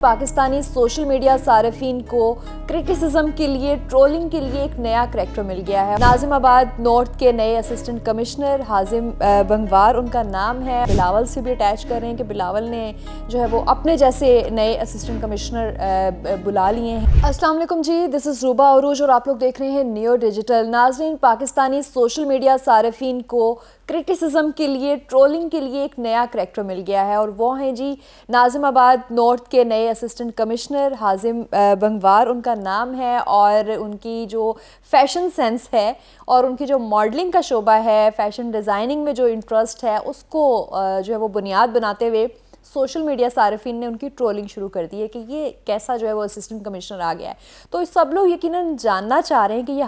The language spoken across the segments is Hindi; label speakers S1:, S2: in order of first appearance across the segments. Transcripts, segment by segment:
S1: पाकिस्तानी सोशल मीडिया सार्फिन को क्रिटिसिज्म के लिए, ट्रोलिंग के लिए एक नया करैक्टर मिल गया है। नाजिमाबाद नॉर्थ के नए असिस्टेंट कमिश्नर हाजिम बंगवार उनका नाम है। बिलावल से भी अटैच कर रहे हैं कि बिलावल ने जो है वो अपने जैसे नए असिस्टेंट कमिश्नर बुला लिए हैं। अस्सलाम वालेकुम जी, दिस इज़ रूबा अरूज और आप लोग देख रहे हैं नियो डिजिटल। नाज़रीन, पाकिस्तानी सोशल मीडिया सार्फिन को क्रिटिसिज्म के लिए, ट्रोलिंग के लिए एक नया करैक्टर मिल गया है और वो हैं जी नाजिमाबाद नॉर्थ के नए असिस्टेंट कमिश्नर हाजिम बंगवार उनका नाम है। और उनकी जो फैशन सेंस है और उनकी जो मॉडलिंग का शोबा है, फैशन डिज़ाइनिंग में जो इंटरेस्ट है, उसको जो है वो बुनियाद बनाते हुए सोशल मीडिया सार्फिन ने उनकी ट्रोलिंग शुरू कर दी है कि ये कैसा जो है वो असिस्टेंट कमिश्नर आ गया है। तो सब लोग यकीनन जानना चाह रहे हैं कि ये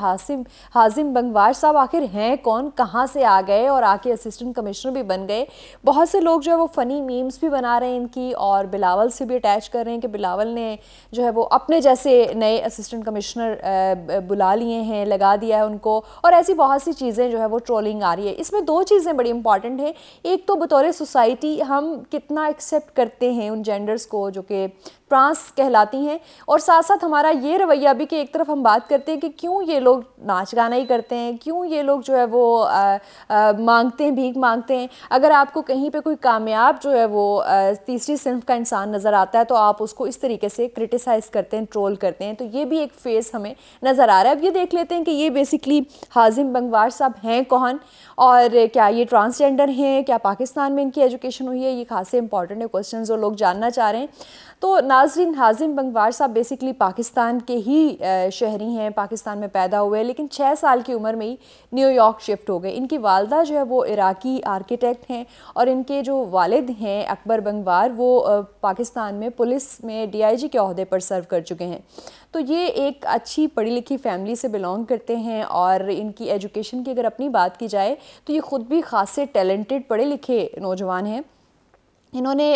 S1: हाजिम बंगवार साहब आखिर हैं कौन, कहाँ से आ गए और आके असिस्टेंट कमिश्नर भी बन गए। बहुत से लोग जो है वो फ़नी मीम्स भी बना रहे हैं इनकी और बिलावल से भी अटैच कर रहे हैं कि बिलावल ने जो है वो अपने जैसे नए असिस्टेंट कमिश्नर बुला लिए हैं, लगा दिया है उनको। और ऐसी बहुत सी चीज़ें जो है वो ट्रोलिंग आ रही है। इसमें दो चीज़ें बड़ी इंपॉर्टेंट हैं। एक तो बतौर सोसाइटी हम कितना एक्सेप्ट करते हैं उन जेंडर्स को जो कि ट्रांस कहलाती हैं, और साथ साथ हमारा ये रवैया भी कि एक तरफ हम बात करते हैं कि क्यों ये लोग नाच गाना ही करते हैं, क्यों ये लोग जो है वो मांगते हैं, भीख मांगते हैं। अगर आपको कहीं पे कोई कामयाब जो है वो तीसरी सिंफ का इंसान नज़र आता है तो आप उसको इस तरीके से क्रिटिसाइज़ करते हैं, ट्रोल करते हैं। तो ये भी एक फेस हमें नज़र आ रहा है। अब ये देख लेते हैं कि ये बेसिकली हाजिम बंगवार साहब हैं कौन और क्या ये ट्रांसजेंडर हैं, क्या पाकिस्तान में इनकी एजुकेशन हुई है। ये खासे इंपॉर्टेंट है क्वेश्चन जो लोग जानना चाह रहे हैं। तो नाज़रीन, हाजिम बंगवार साहब बेसिकली पाकिस्तान के ही शहरी हैं, पाकिस्तान में पैदा हुए हैं, लेकिन 6 साल की उम्र में ही न्यूयॉर्क शिफ्ट हो गए। इनकी वालदा जो है वो इराकी आर्किटेक्ट हैं और इनके जो वालिद हैं अकबर बंगवार, वो पाकिस्तान में पुलिस में DIG के ओहदे पर सर्व कर चुके हैं। तो ये एक अच्छी पढ़ी लिखी फैमिली से बिलोंग करते हैं और इनकी एजुकेशन की अगर अपनी बात की जाए तो ये ख़ुद भी खासे टैलेंटेड पढ़े लिखे नौजवान हैं। इन्होंने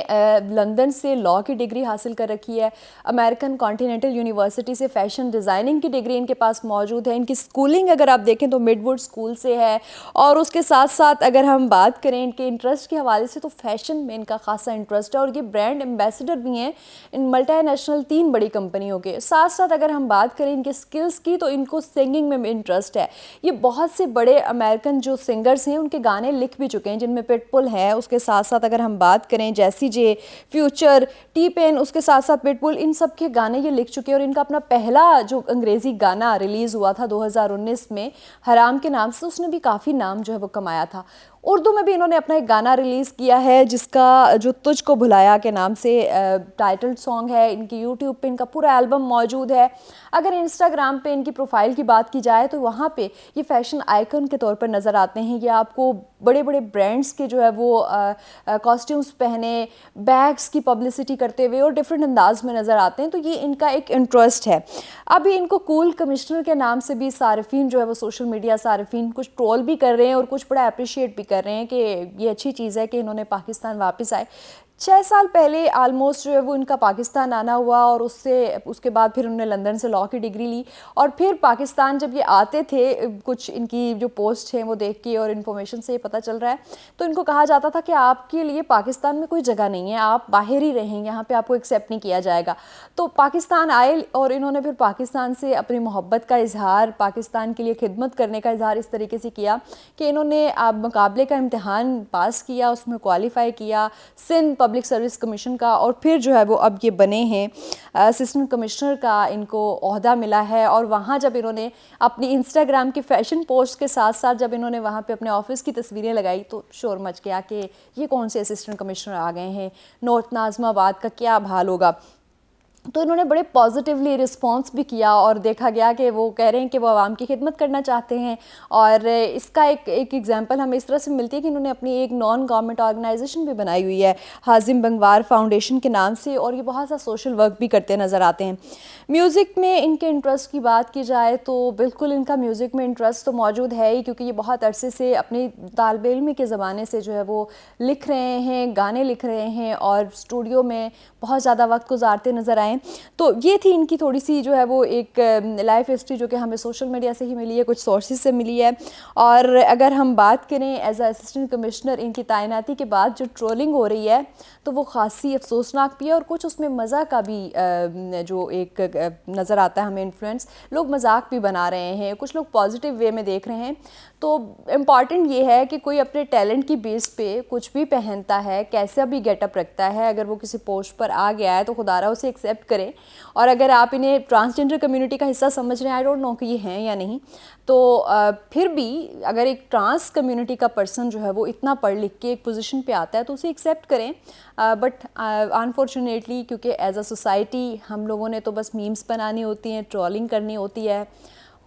S1: लंदन से लॉ की डिग्री हासिल कर रखी है। अमेरिकन कॉन्टिनेंटल यूनिवर्सिटी से फ़ैशन डिज़ाइनिंग की डिग्री इनके पास मौजूद है। इनकी स्कूलिंग अगर आप देखें तो मिडवुड स्कूल से है। और उसके साथ साथ अगर हम बात करें इनके इंटरेस्ट के हवाले से तो फ़ैशन में इनका खासा इंटरेस्ट है और ये ब्रांड एम्बेसडर भी हैं इन मल्टीनेशनल 3 बड़ी कंपनियों के। साथ साथ अगर हम बात करें इनके स्किल्स की तो इनको सिंगिंग में इंटरेस्ट है। ये बहुत से बड़े अमेरिकन जो सिंगर्स हैं उनके गाने लिख भी चुके हैं, जिनमें पिटबुल है। उसके साथ साथ अगर हम बात करें जैसी जे, फ्यूचर, T-Pain, उसके साथ साथ पिटबुल, इन सब के गाने ये लिख चुके हैं। और इनका अपना पहला जो अंग्रेज़ी गाना रिलीज़ हुआ था 2019 में हराम के नाम से, उसने भी काफ़ी नाम जो है वो कमाया था। उर्दू में भी इन्होंने अपना एक गाना रिलीज़ किया है जिसका जो तुझको भुलाया के नाम से टाइटल सॉन्ग है। इनकी यूट्यूब पे इनका पूरा एल्बम मौजूद है। अगर इंस्टाग्राम पे इनकी प्रोफाइल की बात की जाए तो वहाँ पे ये फैशन आइकन के तौर पर नज़र आते हैं। ये आपको बड़े बड़े ब्रांड्स के जो है वो कॉस्ट्यूम्स पहने, बैग्स की पब्लिसिटी करते हुए और डिफरेंट अंदाज में नज़र आते हैं। तो ये इनका एक इंटरेस्ट है। अभी इनको कूल कमिश्नर के नाम से भी सार्फिन जो है वो सोशल मीडिया सार्फिन कुछ ट्रोल भी कर रहे हैं और कुछ बड़ा अप्रिशिएट भी कर रहे हैं कि ये अच्छी चीज़ है कि इन्होंने पाकिस्तान वापस आए। 6 साल पहले आलमोस्ट जो है वो इनका पाकिस्तान आना हुआ और उसके बाद फिर उन्होंने लंदन से लॉ की डिग्री ली। और फिर पाकिस्तान जब ये आते थे, कुछ इनकी जो पोस्ट हैं वो देख के और इन्फॉर्मेशन से ये पता चल रहा है, तो इनको कहा जाता था कि आपके लिए पाकिस्तान में कोई जगह नहीं है, आप बाहर ही रहेंगे, यहाँ पे आपको एक्सेप्ट नहीं किया जाएगा। तो पाकिस्तान आए और इन्होंने फिर पाकिस्तान से अपनी मोहब्बत का इजहार, पाकिस्तान के लिए खिदमत करने का इजहार इस तरीके से किया कि इन्होंने मुकाबले का इम्तहान पास किया, उसमें क्वालिफाई किया सिंध पब्लिक सर्विस कमीशन का, और फिर जो है वो अब ये बने हैं असिस्टेंट कमिश्नर का, इनको ओहदा मिला है। और वहाँ जब इन्होंने अपनी इंस्टाग्राम की फ़ैशन पोस्ट के साथ साथ जब इन्होंने वहाँ पे अपने ऑफिस की तस्वीरें लगाई तो शोर मच गया कि ये कौन से असिस्टेंट कमिश्नर आ गए हैं, नॉर्थ नाज़िमाबाद का क्या हाल होगा। तो इन्होंने बड़े पॉजिटिवली रिस्पॉन्स भी किया और देखा गया कि वो कह रहे हैं कि वो आवाम की खिदमत करना चाहते हैं। और इसका एक एग्जांपल हमें इस तरह से मिलती है कि इन्होंने अपनी एक नॉन गवर्नमेंट ऑर्गेनाइजेशन भी बनाई हुई है हाजिम बंगवार फाउंडेशन के नाम से, और ये बहुत सा सोशल वर्क भी करते नज़र आते हैं। म्यूज़िक में इनके इंटरेस्ट की बात की जाए तो बिल्कुल इनका म्यूज़िक में इंटरेस्ट तो मौजूद है ही, क्योंकि ये बहुत अरसे से अपनी तालिब इल्मी के ज़माने से जो है वो लिख रहे हैं, गाने लिख रहे हैं और स्टूडियो में बहुत ज़्यादा वक्त गुजारते नज़र आए। जाएं। तो ये थी इनकी थोड़ी सी जो है वो एक लाइफ हिस्ट्री जो कि हमें सोशल मीडिया से ही मिली है, कुछ सोर्सेज से मिली है। और अगर हम बात करें एज अ असिस्टेंट कमिश्नर इनकी तैनाती के बाद जो ट्रोलिंग हो रही है तो वो खासी अफसोसनाक भी है और कुछ उसमें मज़ा का भी जो एक नज़र आता है हमें इन्फ्लुएंस, लोग मजाक भी बना रहे हैं, कुछ लोग पॉजिटिव वे में देख रहे हैं। तो इम्पॉर्टेंट ये है कि कोई अपने टैलेंट की बेस पे कुछ भी पहनता है, कैसा भी गेटअप रखता है, अगर वो किसी पोस्ट पर आ गया है तो खुदारा उसे एक्सेप्ट करें। और अगर आप इन्हें ट्रांसजेंडर कम्युनिटी का हिस्सा समझ रहे हैं, आई डोंट नो कि ये हैं या नहीं, तो फिर भी अगर एक ट्रांस कम्युनिटी का पर्सन जो है वो इतना पढ़ लिख के एक पोजीशन पे आता है तो उसे एक्सेप्ट करें। बट अनफॉर्चुनेटली क्योंकि एज अ सोसाइटी हम लोगों ने तो बस मीम्स बनानी होती हैं, ट्रोलिंग करनी होती है,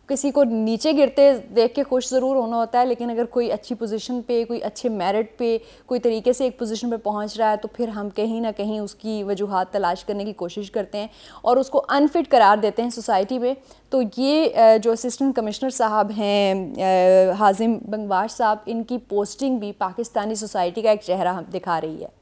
S1: किसी को नीचे गिरते देख के खुश ज़रूर होना होता है, लेकिन अगर कोई अच्छी पोजीशन पे, कोई अच्छे मेरिट पे, कोई तरीके से एक पोजीशन पे पहुंच रहा है तो फिर हम कहीं ना कहीं उसकी वजूहात तलाश करने की कोशिश करते हैं और उसको अनफिट करार देते हैं सोसाइटी में। तो ये जो असिस्टेंट कमिश्नर साहब हैं हाजिम बंगवार साहब, इनकी पोस्टिंग भी पाकिस्तानी सोसाइटी का एक चेहरा दिखा रही है।